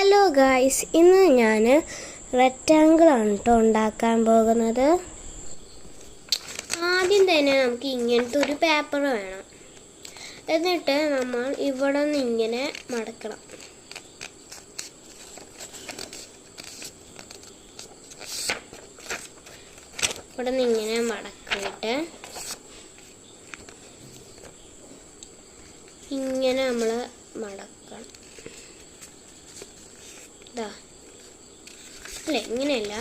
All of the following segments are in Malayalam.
ഹലോ ഗായ്സ്, ഇന്ന് ഞാൻ റെക്റ്റാങ്കിൾ ആണ് കേട്ടോ ഉണ്ടാക്കാൻ പോകുന്നത്. ആദ്യം തന്നെ നമുക്ക് ഇങ്ങനത്തെ ഒരു പേപ്പർ വേണം. എന്നിട്ട് നമ്മൾ ഇവിടെ നിന്ന് ഇങ്ങനെ മടക്കണം. ഇവിടെ നിന്ന് ഇങ്ങനെ മടക്കിയിട്ട് ഇങ്ങനെ നമ്മൾ മടക്കണം. അല്ലേ, ഇങ്ങനെയല്ല,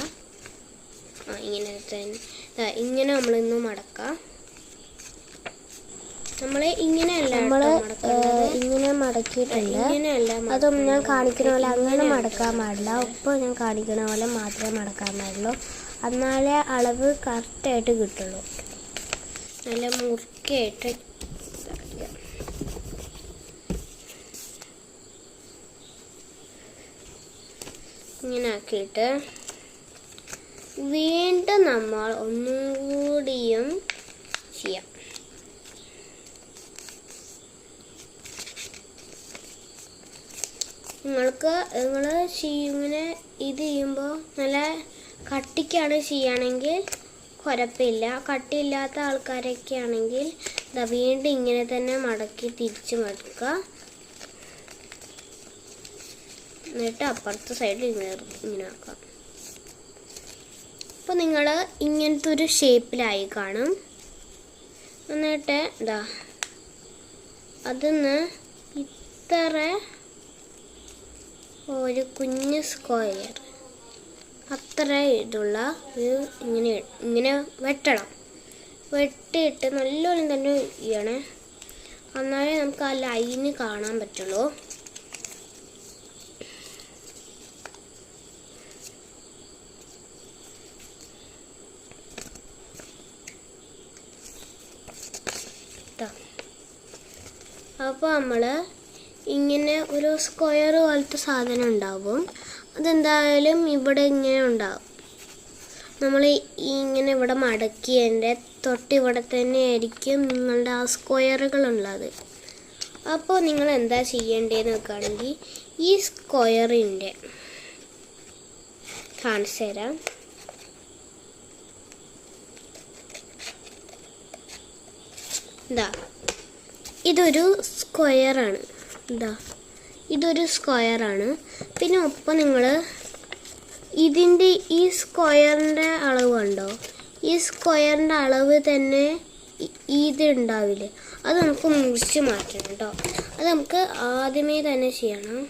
ഇങ്ങനെ തന്നെ ഇങ്ങനെ നമ്മളിന്ന് മടക്കാം. നമ്മൾ ഇങ്ങനെയല്ല, ഇങ്ങനെ മടക്കിയിട്ടുണ്ട്. അതൊന്നും ഞാൻ കാണിക്കുന്ന പോലെ അങ്ങനെ മടക്കാൻ പാടില്ല. ഒപ്പം ഞാൻ കാണിക്കുന്ന പോലെ മാത്രമേ മടക്കാൻ പാടുള്ളൂ. എന്നാലേ അളവ് കറക്റ്റായിട്ട് കിട്ടുള്ളൂ. നല്ല മുറുക്കിയായിട്ട് ഇങ്ങനെ ആക്കിയിട്ട് വീണ്ടും നമ്മൾ ഒന്നുകൂടിയും ചെയ്യാം. നിങ്ങൾ ഇങ്ങനെ ഇത് ചെയ്യുമ്പോൾ നല്ല കട്ടിക്കാണ് ചെയ്യുകയാണെങ്കിൽ കുഴപ്പമില്ല. കട്ടിയില്ലാത്ത ആൾക്കാരൊക്കെ ആണെങ്കിൽ വീണ്ടും ഇങ്ങനെ തന്നെ മടക്കി തിരിച്ച് മടക്കുക. എന്നിട്ട് അപ്പുറത്തെ സൈഡിൽ ഇങ്ങനെ ആക്കാം. അപ്പോൾ നിങ്ങൾ ഇങ്ങനത്തെ ഒരു ഷേപ്പിലായി കാണും. എന്നിട്ട് അതിന്ന് ഇത്ര ഒരു കുഞ്ഞ് സ്ക്വയർ അത്ര ഇതുള്ള ഒരു ഇങ്ങനെ വെട്ടണം. വെട്ടിയിട്ട് നല്ലോണം തന്നെ ചെയ്യണേ, എന്നാലേ നമുക്ക് ആ ലൈന് കാണാൻ പറ്റുള്ളൂ. അപ്പോൾ നമ്മൾ ഇങ്ങനെ ഒരു സ്ക്വയർ പോലത്തെ സാധനം ഉണ്ടാവും. അതെന്തായാലും ഇവിടെ ഇങ്ങനെ ഉണ്ടാവും. നമ്മൾ ഇങ്ങനെ ഇവിടെ മടക്കിയതിൻ്റെ തൊട്ടിവിടെ തന്നെ ആയിരിക്കും നിങ്ങളുടെ ആ സ്ക്വയറുകളുള്ളത്. അപ്പോൾ നിങ്ങൾ എന്താ ചെയ്യേണ്ടതെന്ന് വെക്കുകയാണെങ്കിൽ ഈ സ്ക്വയറിൻ്റെ കാണിച്ചു തരാം. ഇതൊരു സ്ക്വയറാണ്. ഇതൊരു സ്ക്വയറാണ്. പിന്നെ ഒപ്പം നിങ്ങൾ ഇതിൻ്റെ ഈ സ്ക്വയറിൻ്റെ അളവ് കണ്ടോ? ഈ സ്ക്വയറിൻ്റെ അളവ് തന്നെ ഇത് ഉണ്ടാവില്ലേ, അത് നമുക്ക് മുറിച്ച് മാറ്റണം കേട്ടോ. അത് നമുക്ക് ആദ്യമേ തന്നെ ചെയ്യണം.